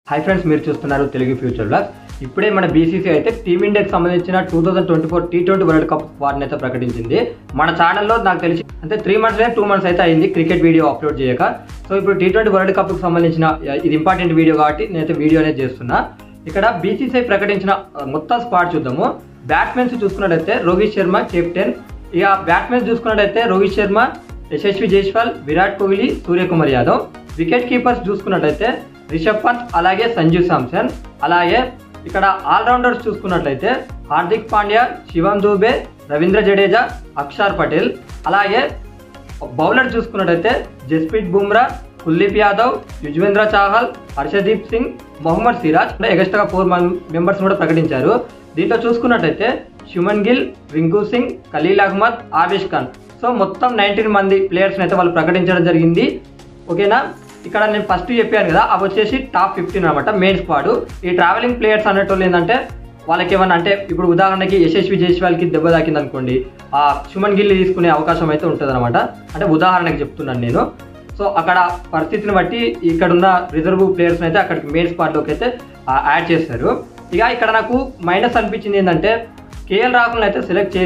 hi friends మీరు చూస్తున్నారు Telugu future blogs ఇప్పుడే మన బీసీసీ అయితే టీమిండియాకి సంబంధించిన 2024 టీ20 వరల్డ్ కప్ స్క్వాడ్ అయితే ప్రకటించింది మన ఛానల్లో నాకు తెలిసి అంటే 3 మంత్స్ లేదా 2 మంత్స్ అయితే అయింది క్రికెట్ వీడియో అప్లోడ్ చేయక సో ఇప్పుడు టీ20 వరల్డ్ కప్ కి సంబంధించిన ఇది ఇంపార్టెంట్ వీడియో కాబట్టి నేనైతే వీడియో అనేది చేస్తున్నా ఇక్కడ బీసీసీ ప్రకటించిన మొత్తం స్క్వాడ్ చూద్దాము బ్యాట్స్మెన్స్ చూసుకున్నట్లయితే రోహిత్ శర్మ కెప్టెన్ ఇక బ్యాట్స్మెన్స్ చూసుకున్నట్లయితే రోహిత్ శర్మ యశస్వి జైస్వాల్ విరాట్ కోహ్లీ సూర్యకుమార్ యాదవ్ వికెట్ కీపర్స్ చూసుకున్నట్లయితే రిషబ్ పంత్ అలాగే సంజు శాంసన్ అలాగే ఇక్కడ ఆల్రౌండర్స్ చూసుకున్నట్లయితే హార్దిక్ పాండ్యా శివం దూబే రవీంద్ర జడేజా అక్షర్ పటేల్ అలాగే బౌలర్ చూసుకున్నట్లయితే జస్ప్రీత్ బుమ్రా కుల్దీప్ యాదవ్ యుజ్వేంద్ర చాహల్ హర్షదీప్ సింగ్ మొహమ్మద్ సిరాజ్ ఎగస్ట్రాగా 4 మెంబర్స్ కూడా ప్రకటించారు దీంట్లో చూసుకున్నట్లయితే శుమన్ గిల్ రింకు సింగ్ ఖలీల్ అహ్మద్ ఆవేష్ ఖాన్ సో మొత్తం 19 మంది ప్లేయర్స్ అయితే వాళ్ళు ప్రకటించడం జరిగింది ఓకేనా ఇక్కడ నేను ఫస్ట్ చెప్పాను కదా అవి వచ్చేసి టాప్ 15 అనమాట మెయిన్ స్క్వాడ్ ఈ ట్రావెలింగ్ ప్లేయర్స్ అనేటోళ్ళు ఏంటంటే వాళ్ళకి ఏమన్నా అంటే ఇప్పుడు ఉదాహరణకి యశస్వి జైస్వాల్కి దెబ్బ తాకింది అనుకోండి ఆ శుమన్ గిల్ తీసుకునే అవకాశం అయితే ఉంటుంది అనమాట అంటే ఉదాహరణకి చెప్తున్నాను నేను సో అక్కడ పరిస్థితిని బట్టి ఇక్కడ ఉన్న రిజర్వ్ ప్లేయర్స్ అయితే అక్కడికి మెయిన్ స్క్వాడ్లోకి అయితే యాడ్ చేస్తారు ఇక ఇక్కడ నాకు మైనస్ అనిపించింది ఏంటంటే కేఎల్ రాహుల్ అయితే సెలెక్ట్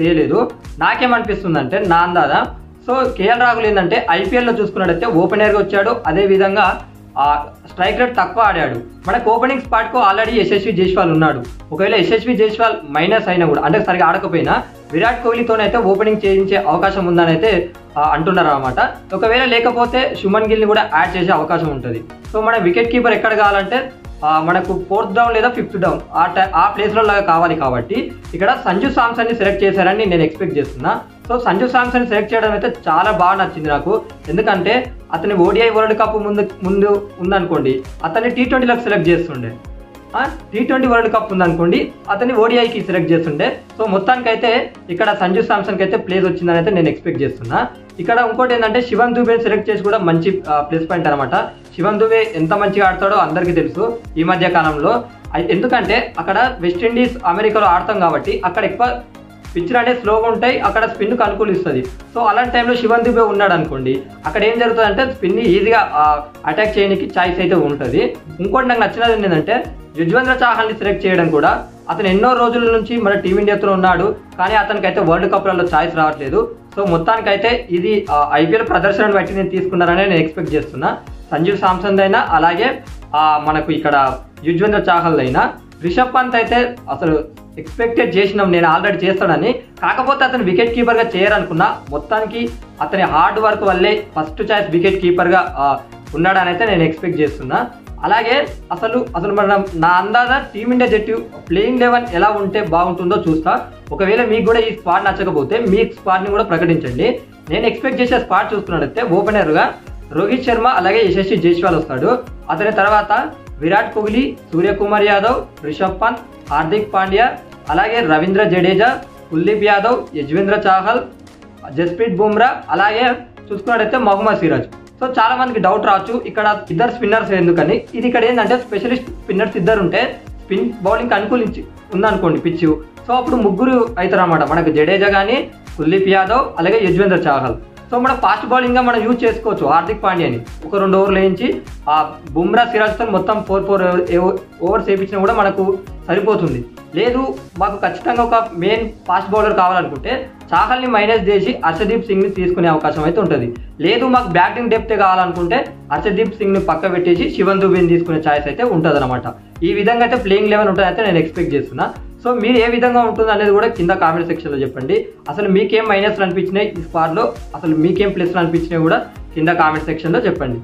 చేయలేదు నాకేమనిపిస్తుంది అంటే నా అందాదా సో కేఎల్ రాహుల్ ఏంటంటే ఐపీఎల్లో చూసుకున్నట్టయితే ఓపెనర్గా వచ్చాడు అదేవిధంగా స్ట్రైక్ రేట్ తక్కువ ఆడాడు మనకు ఓపెనింగ్ స్పాట్కు ఆల్రెడీ యశస్వి జైస్వాల్ ఉన్నాడు ఒకవేళ యశస్వి జైస్వాల్ మైనస్ అయినా కూడా అంటే సరిగా ఆడకపోయినా విరాట్ కోహ్లీతోనైతే ఓపెనింగ్ చేయించే అవకాశం ఉందని అయితే అంటున్నారు అనమాట ఒకవేళ లేకపోతే శుమన్ గిల్ని కూడా యాడ్ చేసే అవకాశం ఉంటుంది సో మన వికెట్ కీపర్ ఎక్కడ కావాలంటే మనకు 4th డౌన్ లేదా 5th డౌన్ ఆ ప్లేస్లో లాగా కావాలి కాబట్టి ఇక్కడ సంజు శాంసన్ని సెలెక్ట్ చేశారని నేను ఎక్స్పెక్ట్ చేస్తున్నా సో సంజు శాంసన్ సెలెక్ట్ చేయడం అయితే చాలా బాగా నచ్చింది నాకు ఎందుకంటే అతని ఓడిఐ వరల్డ్ కప్ ముందు ఉందనుకోండి అతన్ని టీ20లోకి సెలెక్ట్ చేస్తుండే టీ20 వరల్డ్ కప్ ఉందనుకోండి అతన్ని ఓడిఐకి సెలెక్ట్ చేస్తుండే సో మొత్తానికైతే ఇక్కడ సంజు శాంసన్కి అయితే ప్లేస్ వచ్చిందని అయితే నేను ఎక్స్పెక్ట్ చేస్తున్నా ఇక్కడ ఇంకోటి ఏంటంటే శివం దూబే సెలెక్ట్ చేసి కూడా మంచి ప్లస్ పాయింట్ అనమాట శివం దూబే ఎంత మంచిగా ఆడతాడో అందరికీ తెలుసు ఈ మధ్య కాలంలో ఎందుకంటే అక్కడ వెస్టిండీస్ అమెరికాలో ఆడతాం కాబట్టి అక్కడ ఎక్కువ పిచ్లు అనేది స్లోగా ఉంటాయి అక్కడ స్పిన్కు అనుకూలిస్తుంది సో అలాంటి టైంలో శివం దూబే ఉన్నాడు అనుకోండి అక్కడ ఏం జరుగుతుంది అంటే స్పిన్ని ఈజీగా అటాక్ చేయడానికి ఛాయిస్ అయితే ఉంటుంది ఇంకోటి నాకు నచ్చినది ఏంటంటే యుజ్వేంద్ర చాహల్ని సెలెక్ట్ చేయడం కూడా అతను ఎన్నో రోజుల నుంచి మన టీమిండియాతో ఉన్నాడు కానీ అతనికి అయితే వరల్డ్ కప్లలో ఛాయిస్ రావట్లేదు సో మొత్తానికైతే ఇది ఐపీఎల్ ప్రదర్శనను బట్టి నేను తీసుకున్నారని నేను ఎక్స్పెక్ట్ చేస్తున్నా సంజు శాంసన్ అయినా అలాగే మనకు ఇక్కడ యుజ్వేంద్ర చాహల్ అయినా రిషబ్ పంత్ అయితే అసలు ఎక్స్పెక్టెడ్ చేసినాం నేను ఆల్రెడీ చేస్తాడని కాకపోతే అతను వికెట్ కీపర్గా చేయరనుకున్నా మొత్తానికి అతని హార్డ్ వర్క్ వల్లే ఫస్ట్ చాయిస్ వికెట్ కీపర్గా ఉన్నాడని అయితే నేను ఎక్స్పెక్ట్ చేస్తున్నా అలాగే అసలు మనం నా అందాజ టీమిండియా జట్టు ప్లేయింగ్ 11 ఎలా ఉంటే బాగుంటుందో చూస్తా ఒకవేళ మీకు కూడా ఈ స్క్వాడ్ నచ్చకపోతే మీ స్క్వాడ్ని కూడా ప్రకటించండి నేను ఎక్స్పెక్ట్ చేసే స్క్వాడ్ చూస్తున్నట్టయితే ఓపెనర్గా రోహిత్ శర్మ అలాగే యశస్వి జైస్వాల్ వస్తాడు అతని తర్వాత విరాట్ కోహ్లీ సూర్యకుమార్ యాదవ్ రిషబ్ పంత్ హార్దిక్ పాండ్యా అలాగే రవీంద్ర జడేజా కుల్దీప్ యాదవ్ యుజ్వేంద్ర చాహల్ జస్ప్రీత్ బుమ్రా అలాగే చూసుకున్నట్టయితే మొహమ్మద్ సిరాజ్ సో చాలా మందికి డౌట్ రావచ్చు ఇక్కడ ఇద్దరు స్పిన్నర్స్ ఎందుకని ఇది ఇక్కడ ఏంటంటే స్పెషలిస్ట్ స్పిన్నర్స్ ఇద్దరు ఉంటే స్పిన్ బౌలింగ్ అనుకూలించి ఉందనుకోండి పిచ్ సో అప్పుడు ముగ్గురు అవుతారు అనమాట మనకు జడేజా కానీ కుల్దీప్ యాదవ్ అలాగే యుజ్వేంద్ర చాహల్ సో మనం ఫాస్ట్ బౌలింగ్గా మనం యూజ్ చేసుకోవచ్చు హార్దిక్ పాండ్యాని ఒక 2 ఓవర్లు వేయించి ఆ బుమ్రా సిరాజ్తో మొత్తం 4 ఓవర్స్ వేయించినా కూడా మనకు సరిపోతుంది లేదు మాకు ఖచ్చితంగా ఒక మెయిన్ ఫాస్ట్ బౌలర్ కావాలనుకుంటే చాహల్ని మైనస్ చేసి హర్షదీప్ సింగ్ని తీసుకునే అవకాశం అయితే ఉంటుంది లేదు మాకు బ్యాటింగ్ డెప్త్ కావాలనుకుంటే హర్షదీప్ సింగ్ని పక్క పెట్టేసి శివం దూబేని తీసుకునే ఛాయిస్ అయితే ఉంటుంది అనమాట ఈ విధంగా అయితే ప్లేయింగ్ 11 ఉంటుంది అయితే నేను ఎక్స్పెక్ట్ చేస్తున్నా సో మీరు ఏ విధంగా ఉంటుంది అనేది కూడా కింద కామెంట్ సెక్షన్లో చెప్పండి అసలు మీకేం మైనస్లు అనిపించినాయి ఈ స్క్వాడ్లో అసలు మీకేం ప్లస్లు అనిపించినాయి కూడా కింద కామెంట్ సెక్షన్లో చెప్పండి